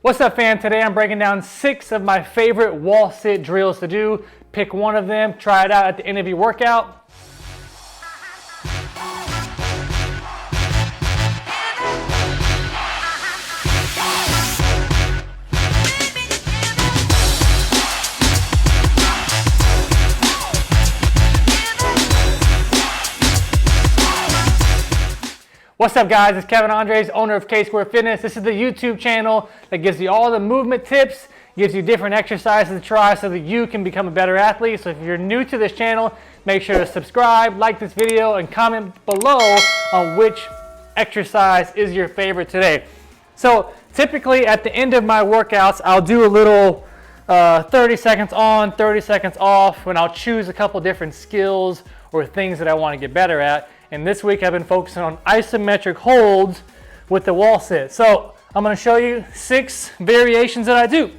What's up, fam? Today I'm breaking down 6 of my favorite wall sit drills to do. Pick one of them, try it out at the end of your workout. What's up, guys? It's Kevin Andres, owner of K-Square Fitness. This is the YouTube channel that gives you all the movement tips, gives you different exercises to try so that you can become a better athlete. So if you're new to this channel, make sure to subscribe, like this video, and comment below on which exercise is your favorite today. So typically at the end of my workouts, I'll do a little 30 seconds on, 30 seconds off, when I'll choose a couple different skills or things that I want to get better at. And this week I've been focusing on isometric holds with the wall sit. So I'm going to show you 6 variations that I do,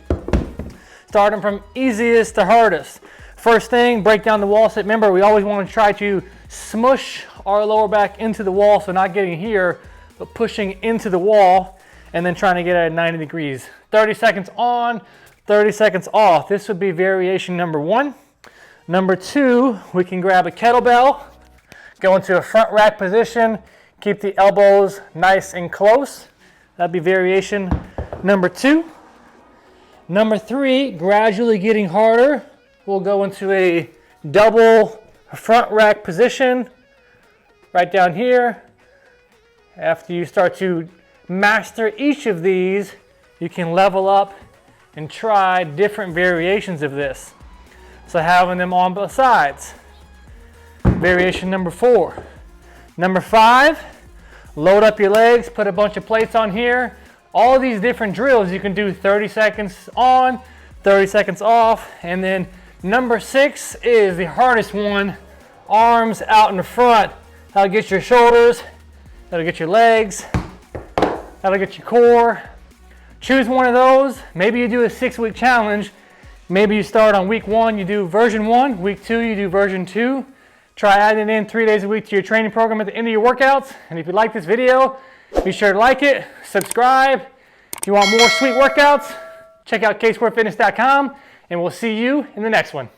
starting from easiest to hardest. First thing, break down the wall sit. Remember, we always want to try to smush our lower back into the wall, so not getting here, but pushing into the wall and then trying to get it at 90 degrees. 30 seconds on, 30 seconds off. This would be variation number 1. Number 2, we can grab a kettlebell, go into a front rack position, keep the elbows nice and close. That'd be variation number 2. Number 3, gradually getting harder, we'll go into a double front rack position right down here. After you start to master each of these, you can level up and try different variations of this. So having them on both sides. Variation number 4. Number 5, load up your legs, put a bunch of plates on here. All these different drills you can do 30 seconds on, 30 seconds off. And then number 6 is the hardest one, arms out in the front. That'll get your shoulders, that'll get your legs, that'll get your core. Choose one of those. Maybe you do a 6-week challenge. Maybe you start on week 1, you do version 1, week 2, you do version 2. Try adding in 3 days a week to your training program at the end of your workouts. And if you like this video, be sure to like it, subscribe. If you want more sweet workouts, check out ksquarefitness.com, and we'll see you in the next one.